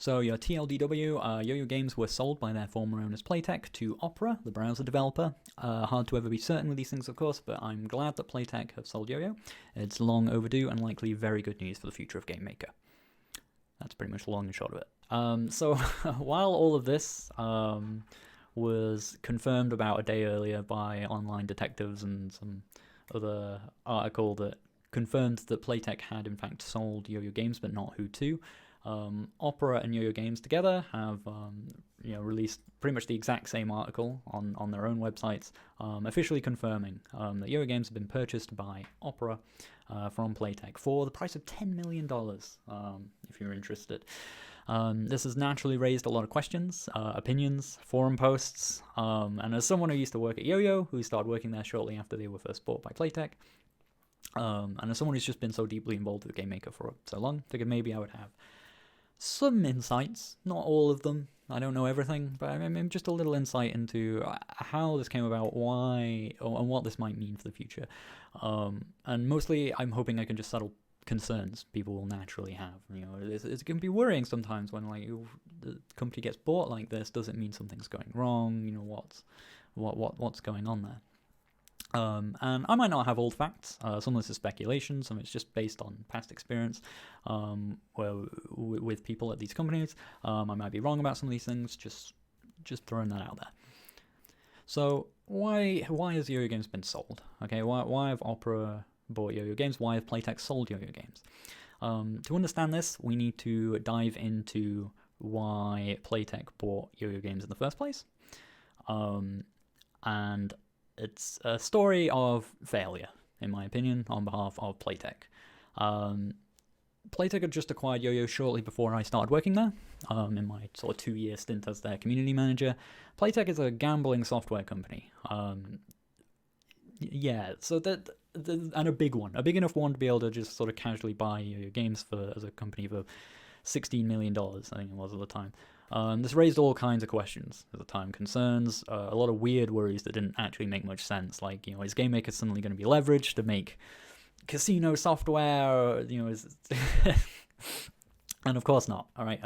So your TLDW, YoYo Games were sold by their former owners Playtech to Opera, the browser developer. Hard to ever be certain with these things, of course, but I'm glad that Playtech have sold YoYo. It's long overdue and likely very good news for the future of Game Maker. That's pretty much the long and short of it. So while all of this was confirmed about a day earlier by online detectives and some other article that confirmed that Playtech had in fact sold YoYo Games, but not who to. Opera and YoYo Games together have released pretty much the exact same article on their own websites, officially confirming that YoYo Games have been purchased by Opera from Playtech for the price of $10 million, if you're interested. This has naturally raised a lot of questions, opinions, forum posts, and as someone who used to work at YoYo, who started working there shortly after they were first bought by Playtech, and as someone who's just been so deeply involved with Game Maker for so long, figured maybe I would have some insights, not all of them. I don't know everything, but I mean, just a little insight into how this came about, why, and what this might mean for the future. And mostly, I'm hoping I can just settle concerns people will naturally have. It can be worrying sometimes when the company gets bought like this. Does it mean something's going wrong? What's going on there? And I might not have all the facts. Some of this is speculation. Some of it's just based on past experience with people at these companies. I might be wrong about some of these things. Just throwing that out there. So why has YoYo Games been sold? Okay, why have Opera bought YoYo Games? Why have Playtech sold YoYo Games? To understand this, we need to dive into why Playtech bought YoYo Games in the first place. And it's a story of failure, in my opinion, on behalf of Playtech. Playtech had just acquired YoYo shortly before I started working there, in my sort of 2-year stint as their community manager. Playtech is a gambling software company. So and a big big enough one to be able to just sort of casually buy YoYo Games as a company for $16 million, I think it was at the time. This raised all kinds of questions at the time, concerns, a lot of weird worries that didn't actually make much sense. Like, is Game Maker suddenly going to be leveraged to make casino software? And of course not. All right.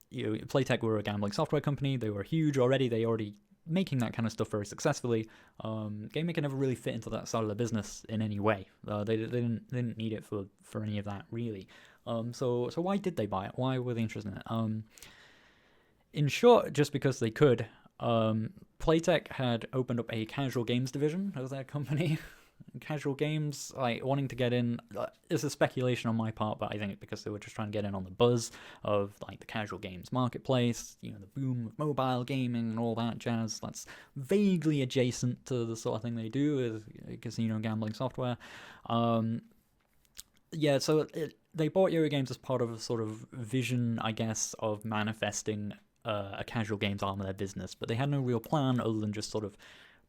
Playtech were a gambling software company. They were huge already. They already making that kind of stuff very successfully. Game Maker never really fit into that side of the business in any way. They didn't need it for any of that really. So why did they buy it? Why were they interested in it? In short, just because they could. Playtech had opened up a casual games division of their company. Casual games, wanting to get in. This is speculation on my part, but I think it's because they were just trying to get in on the buzz of the casual games marketplace, the boom of mobile gaming and all that jazz. That's vaguely adjacent to the sort of thing they do with casino gambling software. They bought YoYo Games as part of a sort of vision, I guess, of manifesting a casual games arm of their business, but they had no real plan other than just sort of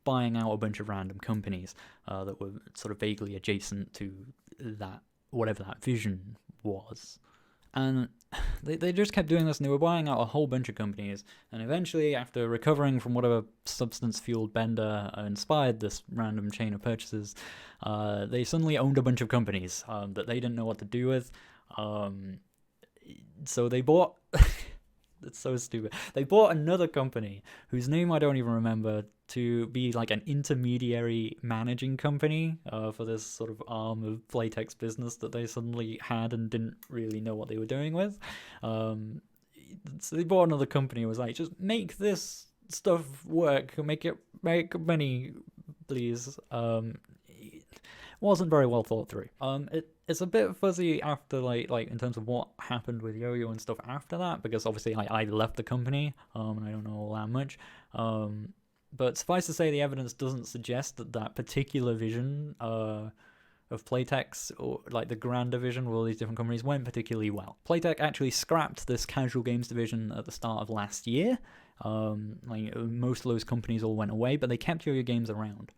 buying out a bunch of random companies that were sort of vaguely adjacent to that, whatever that vision was. And they just kept doing this, and they were buying out a whole bunch of companies, and eventually, after recovering from whatever substance-fueled bender inspired this random chain of purchases, they suddenly owned a bunch of companies that they didn't know what to do with. So they bought... It's so stupid. They bought another company whose name I don't even remember to be like an intermediary managing company for this sort of arm of Playtech's business that they suddenly had and didn't really know what they were doing with. So they bought another company and was like, just make this stuff work, make money, please. Wasn't very well thought through. It's a bit fuzzy after like in terms of what happened with YoYo and stuff after that, because obviously I left the company and I don't know all that much. But suffice to say, the evidence doesn't suggest that particular vision of Playtech's, or the grander vision with all these different companies, went particularly well. Playtech actually scrapped this casual games division at the start of last year. Most of those companies all went away, but they kept YoYo Games around.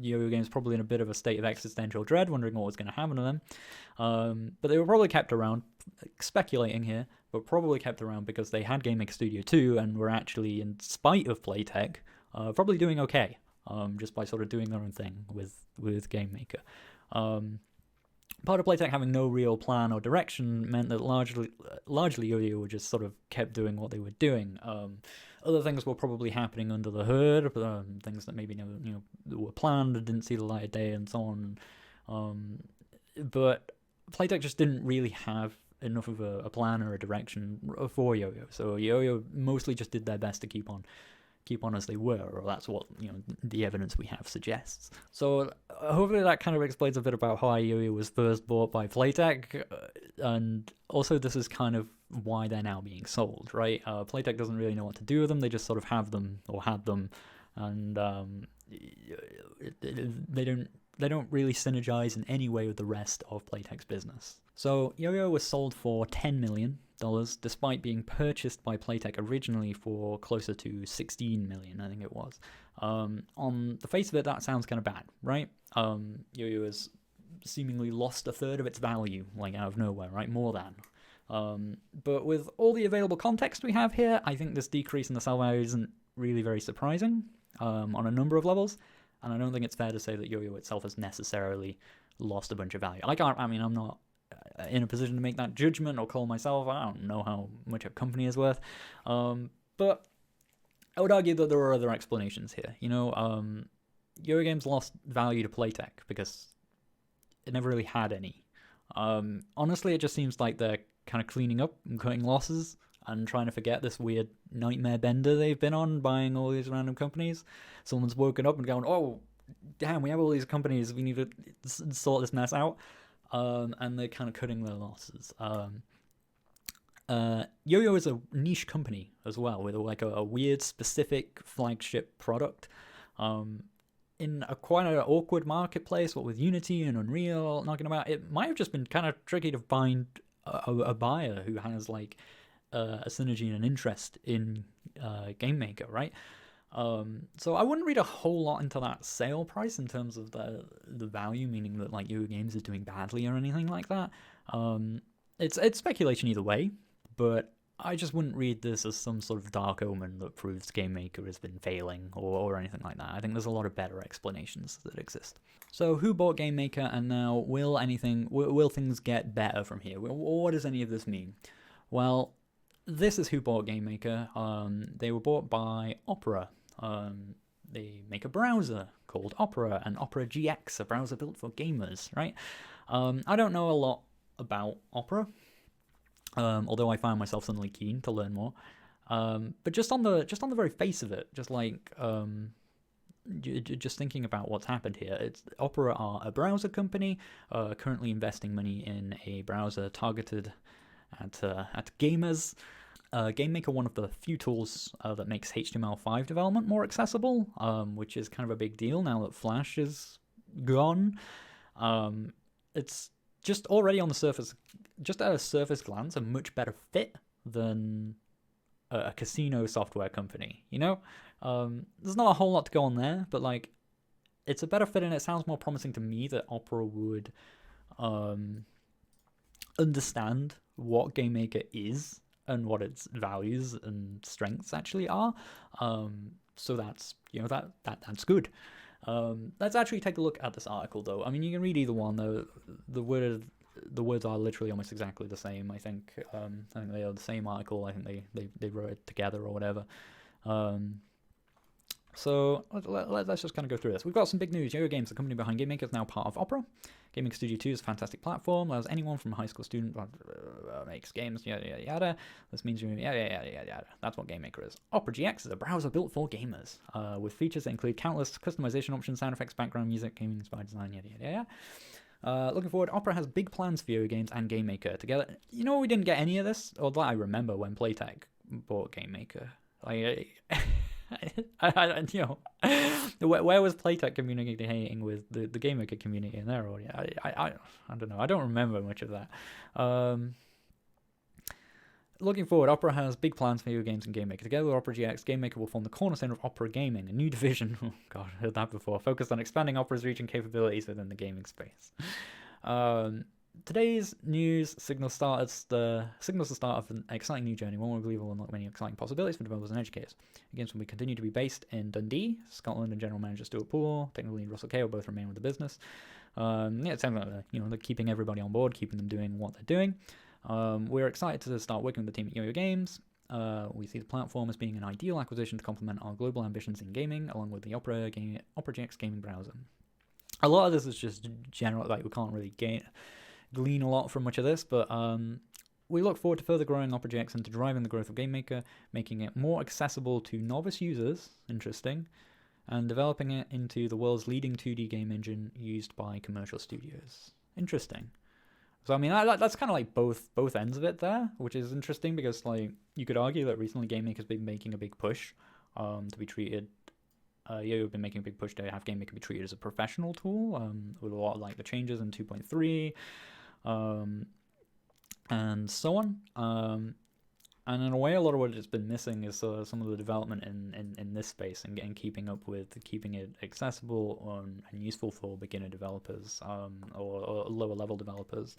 YoYo Games probably in a bit of a state of existential dread, wondering what was going to happen to them. But they were probably kept around, speculating here, but probably kept around because they had Game Maker Studio 2 and were actually, in spite of Playtech, probably doing okay, just by sort of doing their own thing with Game Maker. Part of Playtech having no real plan or direction meant that largely YoYo just sort of kept doing what they were doing. Other things were probably happening under the hood, things that maybe never, were planned and didn't see the light of day, and so on. But Playtech just didn't really have enough of a plan or a direction for YoYo. So YoYo mostly just did their best to keep on as they were, or that's what the evidence we have suggests. So hopefully that kind of explains a bit about how YoYo was first bought by Playtech, and also this is kind of why they're now being sold, right? Playtech doesn't really know what to do with them. They just sort of have them, or had them, and they don't really synergize in any way with the rest of Playtech's business. So YoYo was sold for $10 million, despite being purchased by Playtech originally for closer to $16 million, I think it was. On the face of it, that sounds kind of bad, right? YoYo has seemingly lost a third of its value, like out of nowhere, right? More than. But with all the available context we have here, I think this decrease in the sell value isn't really very surprising on a number of levels. And I don't think it's fair to say that YoYo itself has necessarily lost a bunch of value. I'm not in a position to make that judgment or call myself. I don't know how much a company is worth. But I would argue that there are other explanations here. YoYo Games lost value to Playtech because it never really had any. Honestly, it just seems like they're kind of cleaning up and cutting losses and trying to forget this weird nightmare bender they've been on, buying all these random companies. Someone's woken up and going, oh, damn, we have all these companies, we need to sort this mess out. And they're kind of cutting their losses. YoYo is a niche company as well, with a weird specific flagship product. In quite an awkward marketplace, what with Unity and Unreal knocking about, it might have just been kind of tricky to find a buyer who has a synergy and an interest in Game Maker, right? So I wouldn't read a whole lot into that sale price in terms of the value, meaning that YoYo Games is doing badly or anything like that. It's speculation either way, but I just wouldn't read this as some sort of dark omen that proves Game Maker has been failing or anything like that. I think there's a lot of better explanations that exist. So who bought Game Maker, and now will things get better from here? What does any of this mean? Well, this is who bought Game Maker. They were bought by Opera. They make a browser called Opera, and Opera GX, a browser built for gamers, right? I don't know a lot about Opera, although I find myself suddenly keen to learn more. But just on the very face of it, just thinking about what's happened here, Opera are a browser company currently investing money in a browser targeted at gamers. GameMaker, one of the few tools that makes HTML5 development more accessible, which is kind of a big deal now that Flash is gone. It's just already on the surface, just at a surface glance, a much better fit than a casino software company, There's not a whole lot to go on there, but it's a better fit, and it sounds more promising to me that Opera would understand what GameMaker is and what its values and strengths actually are. So that's that's good. Let's actually take a look at this article, though. I mean, you can read either one. The words are literally almost exactly the same. I think they are the same article. I think they wrote it together or whatever. So let's just kind of go through this. We've got some big news. YoYo Games, the company behind Game Maker, is now part of Opera. Gaming Studio 2 is a fantastic platform. Allows anyone from a high school student makes games, yada, yada, yada. This means yada, yada, yada, yada. That's what Game Maker is. Opera GX is a browser built for gamers, with features that include countless customization options, sound effects, background music, gaming-inspired design, yada, yada, yada. Looking forward, Opera has big plans for YoYo Games and Game Maker together. We didn't get any of this, or that I remember when Playtech bought Game Maker. Where was Playtech communicating with the Game Maker community in there? Or I don't know. I don't remember much of that. Looking forward, Opera has big plans for YoYo Games and Game Maker. Together with Opera GX, Game Maker will form the cornerstone of Opera Gaming, a new division. Oh god, I heard that before. Focused on expanding Opera's reach and capabilities within the gaming space. Today's news signals the start of an exciting new journey, one we believe will unlock many exciting possibilities for developers and educators. The games will continue to be based in Dundee. Scotland and General Manager Stuart Poole, technical lead Russell Kay will both remain with the business. Yeah, it sounds like they're keeping everybody on board, keeping them doing what they're doing. We're excited to start working with the team at YoYo Games. We see the platform as being an ideal acquisition to complement our global ambitions in gaming, along with the Opera GX gaming browser. A lot of this is just general, like we can't really glean a lot from much of this, but we look forward to further growing Opera GX and to driving the growth of GameMaker, making it more accessible to novice users, interesting, and developing it into the world's leading 2D game engine used by commercial studios. Interesting. So I mean, that's kind of like both ends of it there, which is interesting because like you could argue that recently GameMaker's been making a big push to be treated. YoYo have been making a big push to have GameMaker be treated as a professional tool, with a lot of like the changes in 2.3, and so on. And in a way, a lot of what it's been missing is some of the development in this space and keeping up with keeping it accessible and useful for beginner developers or lower level developers.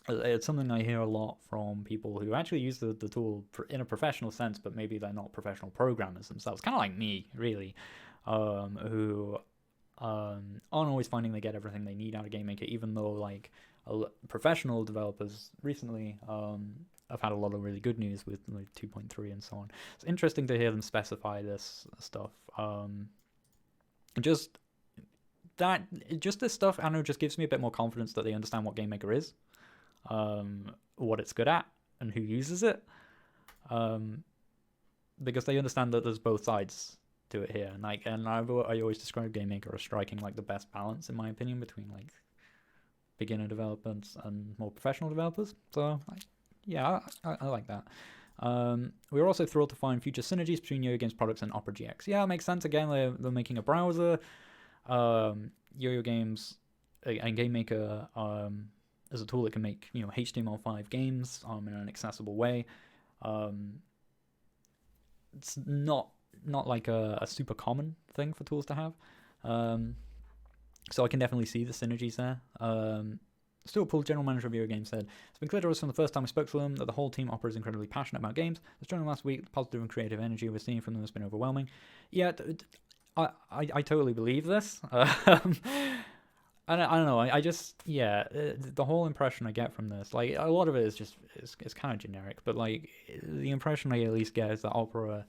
It's something I hear a lot from people who actually use the tool in a professional sense, but maybe they're not professional programmers themselves. Kind of like me, really, who aren't always finding they get everything they need out of GameMaker, even though like professional developers recently have had a lot of really good news with like 2.3 and so on. It's interesting to hear them specify this stuff. Just this stuff, I know, just gives me a bit more confidence that they understand what GameMaker is, what it's good at, and who uses it. Because they understand that there's both sides to it here, and I always describe GameMaker as striking like the best balance, in my opinion, between like beginner developers and more professional developers. So yeah, I like that. We're also thrilled to find future synergies between YoYo Games products and Opera GX. Yeah, it makes sense. Again, they're making a browser. YoYo Games and GameMaker is a tool that can make HTML5 games in an accessible way. It's not like a super common thing for tools to have. So I can definitely see the synergies there. Stuart Poole, general manager of YoYo Games, said, "It's been clear to us from the first time we spoke to them that the whole team Opera is incredibly passionate about games. Let's join them last week. The positive and creative energy we're seeing from them has been overwhelming." Yeah, I totally believe this. I don't know. I just, yeah, the whole impression I get from this, like a lot of it is just it's kind of generic, but like the impression I at least get is that Opera,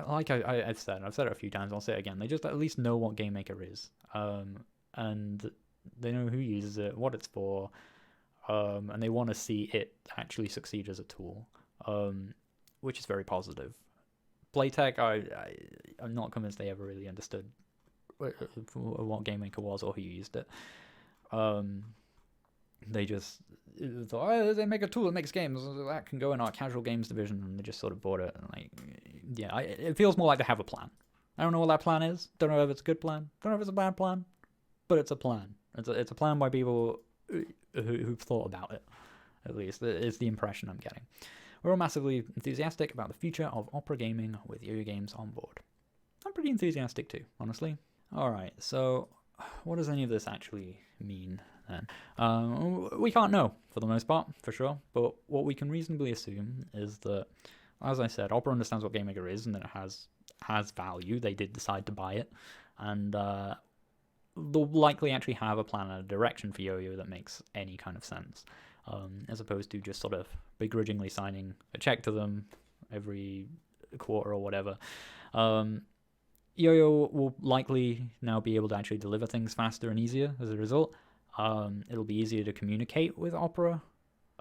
like I've said it a few times, I'll say it again, they just at least know what GameMaker is, and they know who uses it, what it's for, and they want to see it actually succeed as a tool, which is very positive. Playtech, I'm not convinced they ever really understood what GameMaker was or who used it. They just thought, oh, they make a tool that makes games that can go in our casual games division, and they just sort of bought it. And like, yeah, it feels more like they have a plan. I don't know what that plan is. Don't know if it's a good plan. Don't know if it's a bad plan, but it's a plan. It's a plan by people who've thought about it. At least it's the impression I'm getting. We're all massively enthusiastic about the future of Opera gaming with YoYo Games on board. I'm pretty enthusiastic too, honestly. Alright, so what does any of this actually mean then? We can't know, for the most part, for sure, but what we can reasonably assume is that, as I said, Opera understands what GameMaker is and that it has value. They did decide to buy it, and they'll likely actually have a plan and a direction for YoYo that makes any kind of sense, as opposed to just sort of begrudgingly signing a check to them every quarter or whatever. YoYo will likely now be able to actually deliver things faster and easier as a result. It'll be easier to communicate with Opera.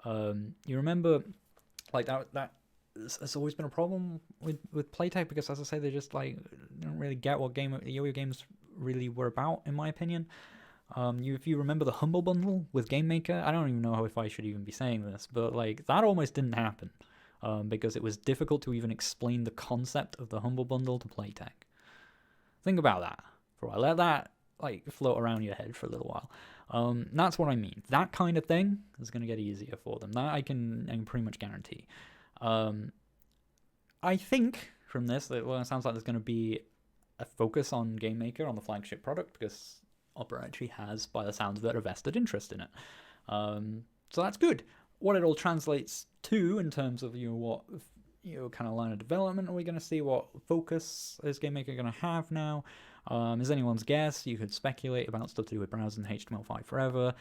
You remember, like that has always been a problem with Playtech, because, as I say, they just like don't really get what YoYo Games really were about, in my opinion. If you remember the Humble Bundle with GameMaker, I don't even know if I should even be saying this, but like that almost didn't happen because it was difficult to even explain the concept of the Humble Bundle to Playtech. Think about that for a while. Let that like float around your head for a little while. That's what I mean. That kind of thing is going to get easier for them. That I can pretty much guarantee. I think from this that it sounds like there's going to be a focus on GameMaker, on the flagship product, because Opera actually has, by the sounds of it, a vested interest in it. So that's good. What it all translates to in terms of what kind of line of development are we going to see? What focus is GameMaker going to have now? As anyone's guess, you could speculate about stuff to do with browsing HTML5 forever,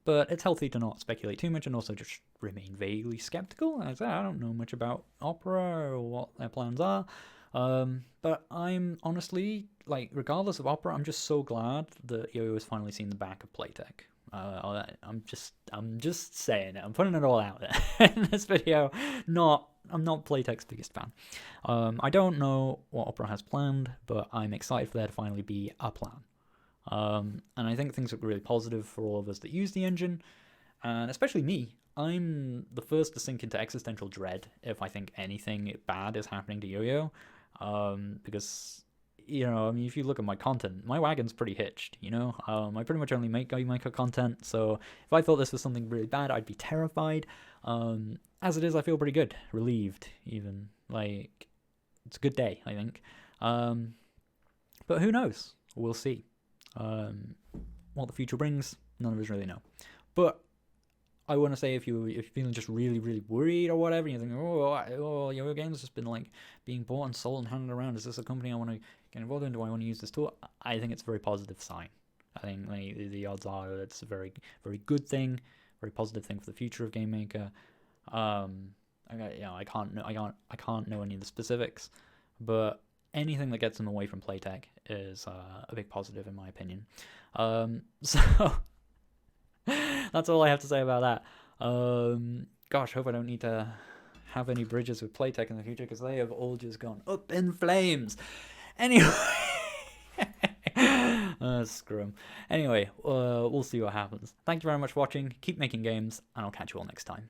but it's healthy to not speculate too much and also just remain vaguely skeptical. As I don't know much about Opera or what their plans are, but I'm honestly, like, regardless of Opera, I'm just so glad that YoYo has finally seen the back of Playtech. I'm just saying it. I'm putting it all out there in this video. I'm not Playtech's biggest fan. I don't know what Opera has planned, but I'm excited for there to finally be a plan. And I think things look really positive for all of us that use the engine, and especially me. I'm the first to sink into existential dread if I think anything bad is happening to YoYo, because, you know, I mean, if you look at my content, my wagon's pretty hitched, you know? I pretty much only make GameMaker content, so if I thought this was something really bad, I'd be terrified. As it is, I feel pretty good, relieved even. Like, it's a good day, I think. But who knows? We'll see. What the future brings, none of us really know. But I want to say, if you're feeling just really, really worried or whatever, you're thinking, oh, YoYo Games has just been like being bought and sold and handed around. Is this a company I want to get involved in? Do I want to use this tool? I think it's a very positive sign. I think, like, the odds are that it's a very, very good thing, very positive thing for the future of GameMaker. I can't know any of the specifics, but anything that gets them away from Playtech is a big positive, in my opinion. So that's all I have to say about that. Gosh, hope I don't need to have any bridges with Playtech in the future, because they have all just gone up in flames. Anyway, screw them. Anyway, we'll see what happens. Thank you very much for watching. Keep making games, and I'll catch you all next time.